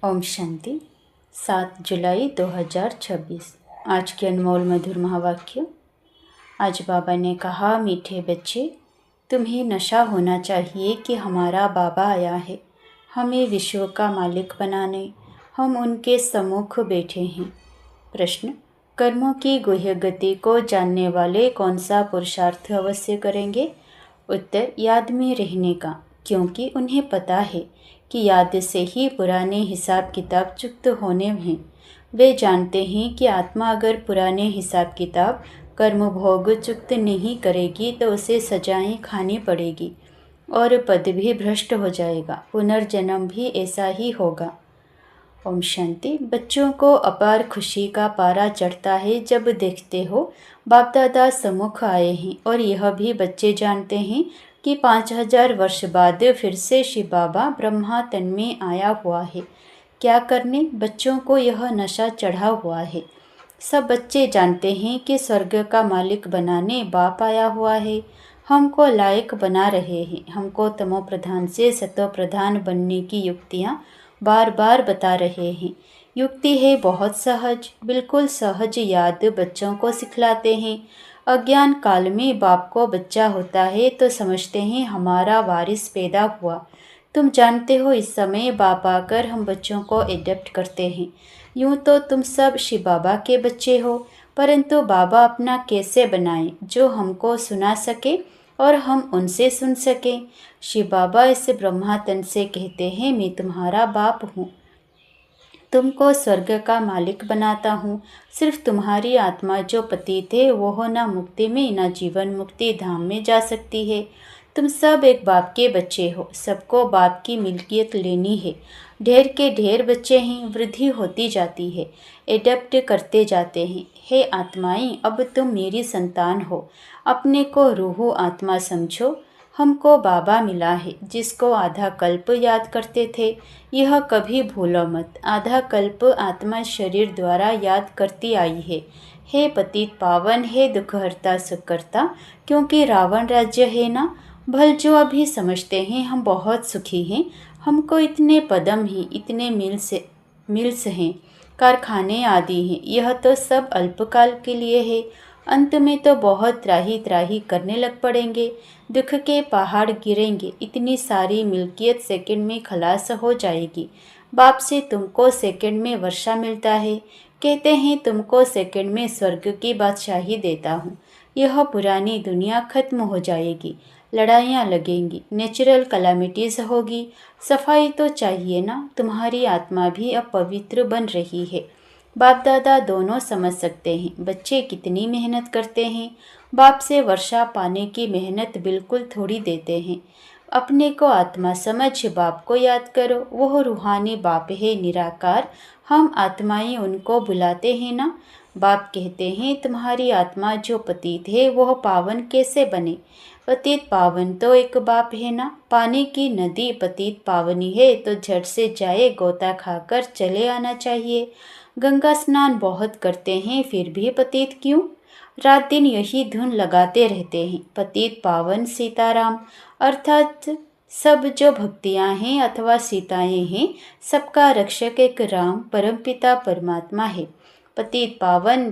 ओम शांति। 7 जुलाई 2026। आज के अनमोल मधुर महावाक्य। आज बाबा ने कहा, मीठे बच्चे, तुम्हें नशा होना चाहिए कि हमारा बाबा आया है हमें विश्व का मालिक बनाने। हम उनके सम्मुख बैठे हैं। प्रश्न, कर्मों की गुह्य गति को जानने वाले कौन सा पुरुषार्थ अवश्य करेंगे? उत्तर, याद में रहने का, क्योंकि उन्हें पता है कि याद से ही पुराने हिसाब किताब चुक्त होने हैं। वे जानते हैं कि आत्मा अगर पुराने हिसाब किताब कर्म भोग चुक्त नहीं करेगी तो उसे सजाएं खानी पड़ेगी और पद भी भ्रष्ट हो जाएगा। पुनर्जन्म भी ऐसा ही होगा। ओम शांति। बच्चों को अपार खुशी का पारा चढ़ता है जब देखते हो बाप दादा सम्मुख आए हैं, और यह भी बच्चे जानते हैं कि 5000 वर्ष बाद फिर से शिव बाबा ब्रह्मा तन में आया हुआ है। क्या करने? बच्चों को यह नशा चढ़ा हुआ है। सब बच्चे जानते हैं कि स्वर्ग का मालिक बनाने बाप आया हुआ है, हमको लायक बना रहे हैं। हमको तमो प्रधान से सतो प्रधान बनने की युक्तियाँ बार बार बता रहे हैं। युक्ति है बहुत सहज, बिल्कुल सहज याद बच्चों को सिखलाते हैं। अज्ञान काल में बाप को बच्चा होता है तो समझते हैं हमारा वारिस पैदा हुआ। तुम जानते हो इस समय बाप आकर हम बच्चों को एडप्ट करते हैं। यूँ तो तुम सब शिव बाबा के बच्चे हो, परंतु बाबा अपना कैसे बनाएं जो हमको सुना सके और हम उनसे सुन सकें। शिव बाबा इस ब्रह्मा तन से कहते हैं, मैं तुम्हारा बाप हूँ, तुमको स्वर्ग का मालिक बनाता हूँ। सिर्फ तुम्हारी आत्मा जो पतित है वो न मुक्ति में न जीवन मुक्ति धाम में जा सकती है। तुम सब एक बाप के बच्चे हो, सबको बाप की मिल्कियत लेनी है। ढेर के ढेर बच्चे हैं, वृद्धि होती जाती है, एडप्ट करते जाते हैं। हे आत्माएं, अब तुम मेरी संतान हो, अपने को रूह आत्मा समझो। हमको बाबा मिला है जिसको आधा कल्प याद करते थे, यह कभी भूलो मत। आधा कल्प आत्मा शरीर द्वारा याद करती आई है। हे पतित पावन, हे दुखहर्ता सुखकर्ता, क्योंकि रावण राज्य है ना। भल जो अभी समझते हैं हम बहुत सुखी हैं, हमको इतने पदम हैं, इतने मिल्स हैं, कारखाने आदि हैं, यह तो सब अल्पकाल के लिए है। अंत में तो बहुत त्राही त्राही करने लग पड़ेंगे, दुख के पहाड़ गिरेंगे, इतनी सारी मिल्कियत सेकंड में खलास हो जाएगी। बाप से तुमको सेकंड में वर्षा मिलता है, कहते हैं तुमको सेकंड में स्वर्ग की बादशाही देता हूँ। यह पुरानी दुनिया खत्म हो जाएगी, लड़ाइयाँ लगेंगी, नेचुरल कलामिटीज़ होगी। सफाई तो चाहिए ना। तुम्हारी आत्मा भी अब पवित्र बन रही है। बाप दादा दोनों समझ सकते हैं बच्चे कितनी मेहनत करते हैं। बाप से वर्षा पाने की मेहनत बिल्कुल थोड़ी देते हैं। अपने को आत्मा समझ बाप को याद करो, वह रूहानी बाप है निराकार। हम आत्माएं उनको बुलाते हैं ना। बाप कहते हैं तुम्हारी आत्मा जो पतित है वह पावन कैसे बने? पतित पावन तो एक बाप है ना। पानी की नदी पतित पावनी है तो झट से जाए, गोता खाकर चले आना चाहिए। गंगा स्नान बहुत करते हैं फिर भी पतित क्यों? रात दिन यही धुन लगाते रहते हैं। पतित पावन सीताराम, अर्थात सब जो भक्तियाँ हैं अथवा सीताएं हैं, सबका रक्षक एक राम परमपिता परमात्मा है। पतित पावन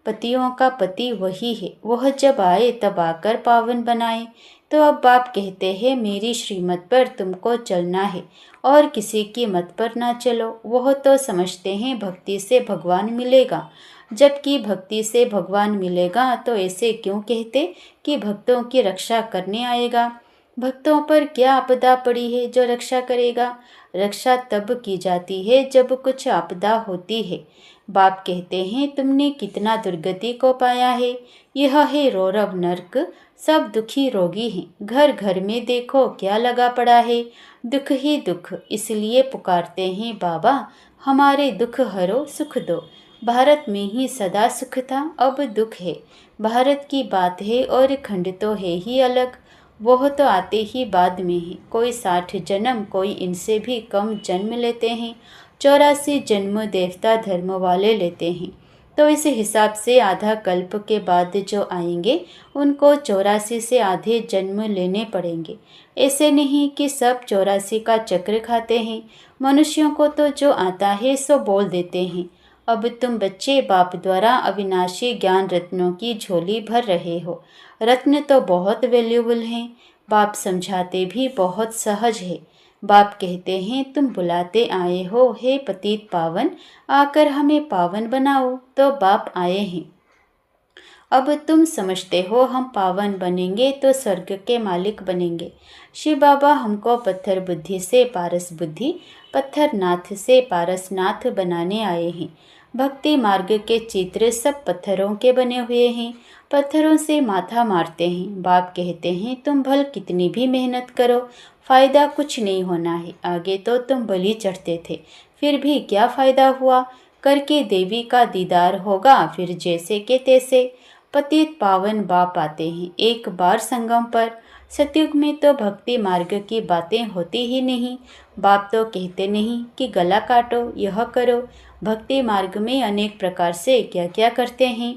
पतियों का पति वही है, वह जब आए तब आकर पावन बनाए। तो अब बाप कहते हैं मेरी श्रीमत पर तुमको चलना है और किसी की मत पर ना चलो। वह तो समझते हैं भक्ति से भगवान मिलेगा, जबकि भक्ति से भगवान मिलेगा तो ऐसे क्यों कहते कि भक्तों की रक्षा करने आएगा? भक्तों पर क्या आपदा पड़ी है जो रक्षा करेगा? रक्षा तब की जाती है जब कुछ आपदा होती है। बाप कहते हैं तुमने कितना दुर्गति को पाया है। यह है रौरव नर्क, सब दुखी रोगी हैं। घर घर में देखो क्या लगा पड़ा है, दुख ही दुख। इसलिए पुकारते हैं बाबा हमारे दुख हरो सुख दो। भारत में ही सदा सुख था, अब दुख है। भारत की बात है और खंड तो है ही अलग, वह तो आते ही बाद में है। कोई 60 जन्म, कोई इनसे भी कम जन्म लेते हैं। 84 जन्म देवता धर्म वाले लेते हैं। तो इस हिसाब से आधा कल्प के बाद जो आएंगे उनको 84 से आधे जन्म लेने पड़ेंगे। ऐसे नहीं कि सब 84 का चक्र खाते हैं। मनुष्यों को तो जो आता है सो बोल देते हैं। अब तुम बच्चे बाप द्वारा अविनाशी ज्ञान रत्नों की झोली भर रहे हो। रत्न तो बहुत वैल्यूबल हैं। बाप समझाते भी बहुत सहज है। बाप कहते हैं तुम बुलाते आए हो, हे पतित पावन, आकर हमें पावन बनाओ, तो बाप आए हैं। अब तुम समझते हो हम पावन बनेंगे तो स्वर्ग के मालिक बनेंगे। शिव बाबा हमको पत्थर बुद्धि से पारस बुद्धि, पत्थर नाथ से पारस नाथ बनाने आए हैं। भक्ति मार्ग के चित्र सब पत्थरों के बने हुए हैं। पत्थरों से माथा मारते हैं। बाप कहते हैं तुम भल कितनी भी मेहनत करो, फायदा कुछ नहीं होना है। आगे तो तुम बलि चढ़ते थे, फिर भी क्या फायदा हुआ। करके देवी का दीदार होगा, फिर जैसे के तैसे। पतित पावन बाप आते हैं एक बार संगम पर। सतयुग में तो भक्ति मार्ग की बातें होती ही नहीं। बाप तो कहते नहीं कि गला काटो, यह करो। भक्ति मार्ग में अनेक प्रकार से क्या क्या करते हैं।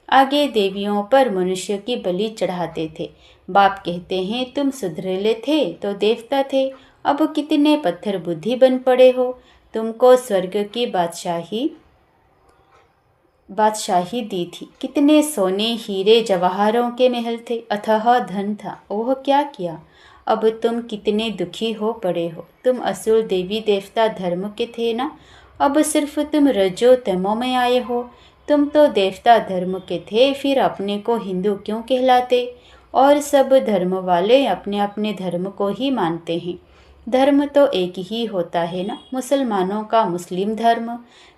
आगे देवियों पर मनुष्य की बलि चढ़ाते थे। बाप कहते हैं तुम सुधरेले थे तो देवता थे, अब कितने पत्थर बुद्धि बन पड़े हो। तुमको स्वर्ग की बादशाही दी थी। कितने सोने हीरे जवाहरों के महल थे, अथाह धन था, ओह क्या किया। अब तुम कितने दुखी हो पड़े हो। तुम असुर देवी देवता धर्म के थे ना, अब सिर्फ तुम रजो तमो में आए हो। तुम तो देवता धर्म के थे, फिर अपने को हिंदू क्यों कहलाते। और सब धर्म वाले अपने अपने धर्म को ही मानते हैं। धर्म तो एक ही होता है ना। मुसलमानों का मुस्लिम धर्म,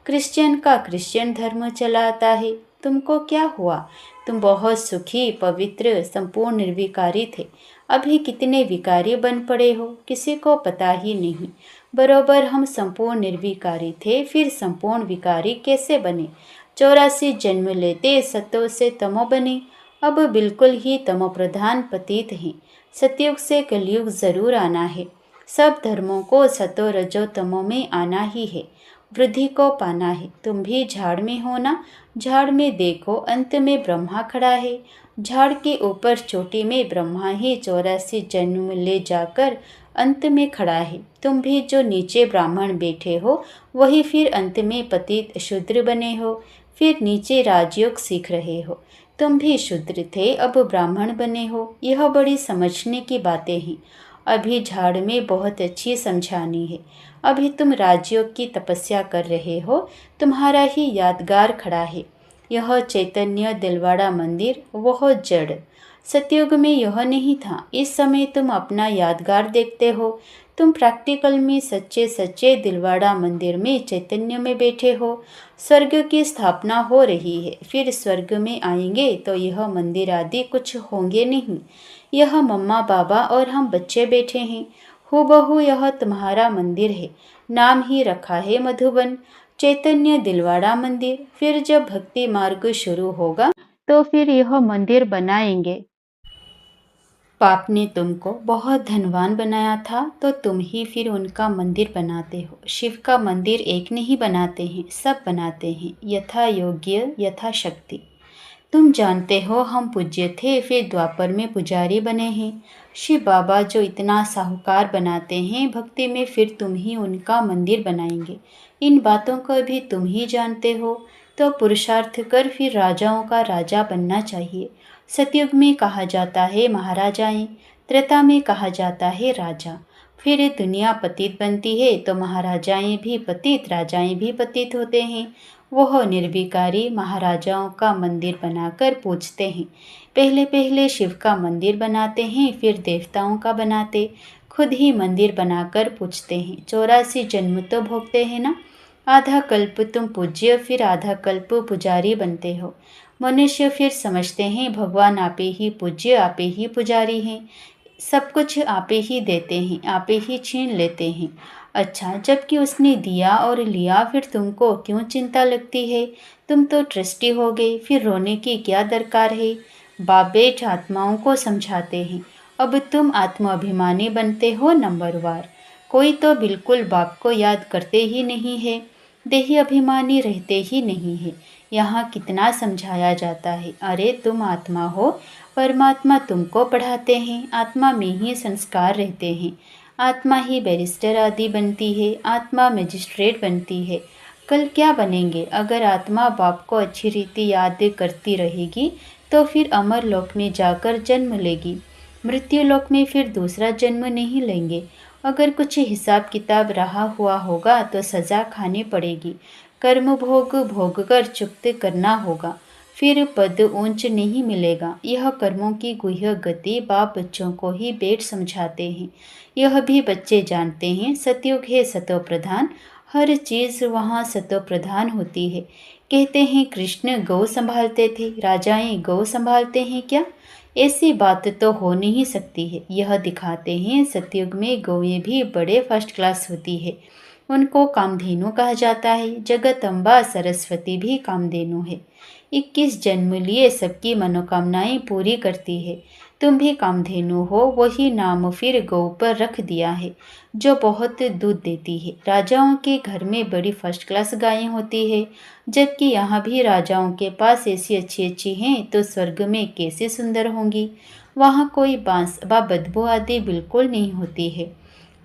क्रिश्चियन का क्रिश्चियन धर्म चला आता है। तुमको क्या हुआ। तुम बहुत सुखी पवित्र संपूर्ण निर्विकारी थे, अभी कितने विकारी बन पड़े हो, किसी को पता ही नहीं। बरोबर हम संपूर्ण निर्विकारी थे, फिर संपूर्ण विकारी कैसे बने। 84 जन्म लेते सतो से तमो बने, अब बिल्कुल ही तमो प्रधान पतित हैं। सतयुग से कलयुग जरूर आना है। सब धर्मों को सतो रजो तमो में आना ही है, वृद्धि को पाना है। तुम भी झाड़ में हो ना, झाड़ में देखो अंत में ब्रह्मा खड़ा है। झाड़ के ऊपर चोटी में ब्रह्मा ही 84 जन्म ले जाकर अंत में खड़ा है। तुम भी जो नीचे ब्राह्मण बैठे हो, वही फिर अंत में पतित शूद्र बने हो, फिर नीचे राजयोग सीख रहे हो। तुम भी शूद्र थे, अब ब्राह्मण बने हो। यह बड़ी समझने की बातें हैं। अभी झाड़ में बहुत अच्छी समझानी है। अभी तुम राजयोग की तपस्या कर रहे हो, तुम्हारा ही यादगार खड़ा है। यह चैतन्य दिलवाड़ा मंदिर, वह जड़। सतयुग में यह नहीं था। इस समय तुम अपना यादगार देखते हो। तुम प्रैक्टिकल में सच्चे सच्चे दिलवाड़ा मंदिर में चैतन्य में बैठे हो। स्वर्ग की स्थापना हो रही है, फिर स्वर्ग में आएंगे तो यह मंदिर आदि कुछ होंगे नहीं। यह मम्मा बाबा और हम बच्चे बैठे हैं। हूबहू यह तुम्हारा मंदिर है। नाम ही रखा है मधुबन, चैतन्य दिलवाड़ा मंदिर। फिर जब भक्ति मार्ग शुरू होगा तो फिर यह मंदिर बनाएंगे। बाप ने तुमको बहुत धनवान बनाया था, तो तुम ही फिर उनका मंदिर बनाते हो। शिव का मंदिर एक नहीं बनाते हैं, सब बनाते हैं, यथा योग्य यथा शक्ति। तुम जानते हो हम पूज्य थे, फिर द्वापर में पुजारी बने हैं। शिव बाबा जो इतना साहूकार बनाते हैं भक्ति में, फिर तुम ही उनका मंदिर बनाएंगे। इन बातों को भी तुम ही जानते हो, तो पुरुषार्थ कर फिर राजाओं का राजा बनना चाहिए। सतयुग में कहा जाता है महाराजाएं, त्रेता में कहा जाता है राजा। फिर ये दुनिया पतित बनती है तो महाराजाएं भी पतित, राजाएं भी पतित होते हैं। वह निर्विकारी महाराजाओं का मंदिर बनाकर पूजते हैं। पहले पहले शिव का मंदिर बनाते हैं, फिर देवताओं का बनाते, खुद ही मंदिर बनाकर पूजते हैं। 84 जन्म तो भोगते हैं ना। आधा कल्प तुम पूज्य, फिर आधा कल्प पुजारी बनते हो। मनुष्य फिर समझते हैं भगवान आपे ही पूज्य, आपे ही पुजारी हैं, सब कुछ आपे ही देते हैं, आपे ही छीन लेते हैं। अच्छा, जबकि उसने दिया और लिया, फिर तुमको क्यों चिंता लगती है। तुम तो ट्रस्टी हो गए, फिर रोने की क्या दरकार है। बाप बेट आत्माओं को समझाते हैं। अब तुम आत्माभिमानी बनते हो नंबरवार। कोई तो बिल्कुल बाप को याद करते ही नहीं है। देही अभिमानी रहते ही नहीं है। यहाँ कितना समझाया जाता है, अरे तुम आत्मा हो, परमात्मा तुमको पढ़ाते हैं, आत्मा में ही संस्कार रहते हैं, आत्मा ही बैरिस्टर आदि बनती है, आत्मा मजिस्ट्रेट बनती है। कल क्या बनेंगे? अगर आत्मा बाप को अच्छी रीति याद करती रहेगी तो फिर अमर लोक में जाकर जन्म लेगी, मृत्यु लोक में फिर दूसरा जन्म नहीं लेंगे। अगर कुछ हिसाब किताब रहा हुआ होगा तो सज़ा खानी पड़ेगी, कर्म भोग भोग कर चुक्त करना होगा, फिर पद ऊंच नहीं मिलेगा। यह कर्मों की गुह्य गति बाप बच्चों को ही बेट समझाते हैं। यह भी बच्चे जानते हैं, सतयुग है सतो प्रधान, हर चीज़ वहाँ सतो प्रधान होती है। कहते हैं कृष्ण गौ संभालते थे, राजाएं गौ संभालते हैं क्या? ऐसी बात तो हो नहीं सकती है। यह दिखाते हैं सतयुग में गौएं भी बड़े फर्स्ट क्लास होती है, उनको कामधेनु कहा जाता है। जगत अम्बा सरस्वती भी कामधेनु है, 21 जन्म लिए सबकी मनोकामनाएं पूरी करती है। तुम भी कामधेनु हो, वही नाम फिर गौ पर रख दिया है जो बहुत दूध देती है। राजाओं के घर में बड़ी फर्स्ट क्लास गायें होती है, जबकि यहाँ भी राजाओं के पास ऐसी अच्छी अच्छी हैं तो स्वर्ग में कैसे सुंदर होंगी। वहाँ कोई बांस व बदबू आदि बिल्कुल नहीं होती है।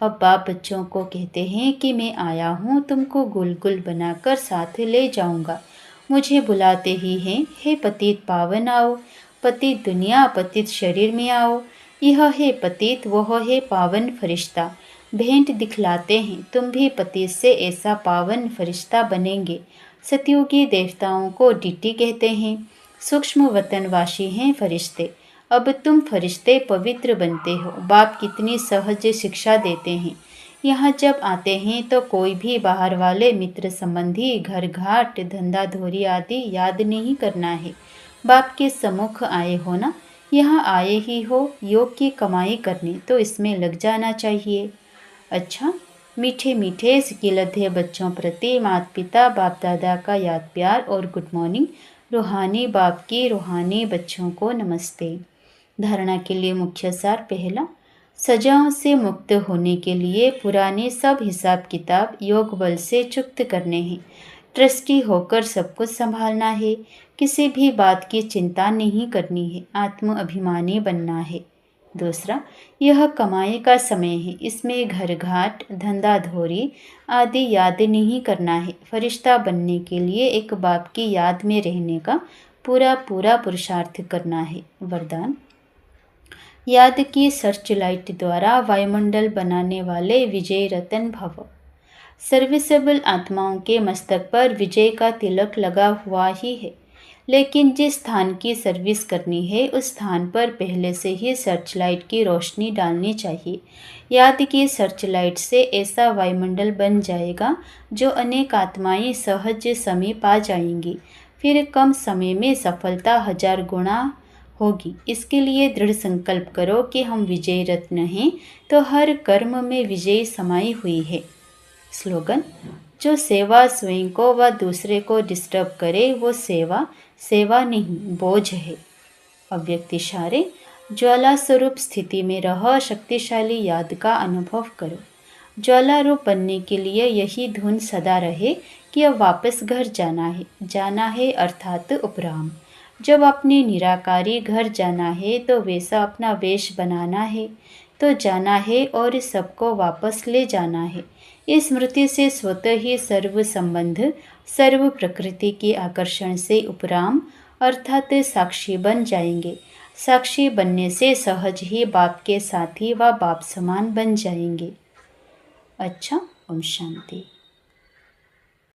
अब बाप बच्चों को कहते हैं कि मैं आया हूँ, तुमको गुलगुल बनाकर साथ ले जाऊँगा। मुझे बुलाते ही हैं, हे पतित पावन आओ, पतित दुनिया पतित शरीर में आओ। यह है पतित, वह है पावन फरिश्ता। भेंट दिखलाते हैं, तुम भी पतित से ऐसा पावन फरिश्ता बनेंगे। सतयुगी देवताओं को डिटी कहते हैं, सूक्ष्म वतनवासी हैं फरिश्ते। अब तुम फरिश्ते पवित्र बनते हो। बाप कितनी सहज शिक्षा देते हैं। यहाँ जब आते हैं तो कोई भी बाहर वाले मित्र संबंधी घर घाट धंधा धोरी आदि याद नहीं करना है। बाप के सम्मुख आए हो ना, यहाँ आए ही हो योग की कमाई करने, तो इसमें लग जाना चाहिए। अच्छा, मीठे मीठे सिकिलधे बच्चों प्रति माता पिता बाप दादा का याद प्यार और गुड मॉर्निंग। रूहानी बाप की रूहानी बच्चों को नमस्ते। धारणा के लिए मुख्य सार पहला, सजाओं से मुक्त होने के लिए पुराने सब हिसाब किताब योग बल से चुक्त करने हैं। ट्रस्टी होकर सब कुछ संभालना है, किसी भी बात की चिंता नहीं करनी है, आत्म अभिमानी बनना है। दूसरा, यह कमाई का समय है, इसमें घर घाट धंधा धोरी आदि याद नहीं करना है। फरिश्ता बनने के लिए एक बाप की याद में रहने का पूरा पूरा पुरुषार्थ करना है। वरदान, याद की सर्च लाइट द्वारा वायुमंडल बनाने वाले विजय रतन भव। सर्विसेबल आत्माओं के मस्तक पर विजय का तिलक लगा हुआ ही है, लेकिन जिस स्थान की सर्विस करनी है उस स्थान पर पहले से ही सर्च लाइट की रोशनी डालनी चाहिए। याद की सर्च लाइट से ऐसा वायुमंडल बन जाएगा जो अनेक आत्माएं सहज समीप आ जाएंगी, फिर कम समय में सफलता 1000 गुना होगी। इसके लिए दृढ़ संकल्प करो कि हम विजय रत्न हैं, तो हर कर्म में विजय समाई हुई है। स्लोगन, जो सेवा स्वयं को व दूसरे को डिस्टर्ब करे वो सेवा सेवा नहीं बोझ है। अव्यक्त इशारे, ज्वाला स्वरूप स्थिति में रह शक्तिशाली याद का अनुभव करो। ज्वाला रूप बनने के लिए यही धुन सदा रहे कि अब वापस घर जाना है अर्थात उपराम। जब अपने निराकारी घर जाना है तो वैसा अपना वेश बनाना है, तो जाना है और सबको वापस ले जाना है। इस स्मृति से स्वतः ही सर्व संबंध सर्व प्रकृति के आकर्षण से उपराम अर्थात साक्षी बन जाएंगे। साक्षी बनने से सहज ही बाप के साथी व बाप समान बन जाएंगे। अच्छा, ओम शांति।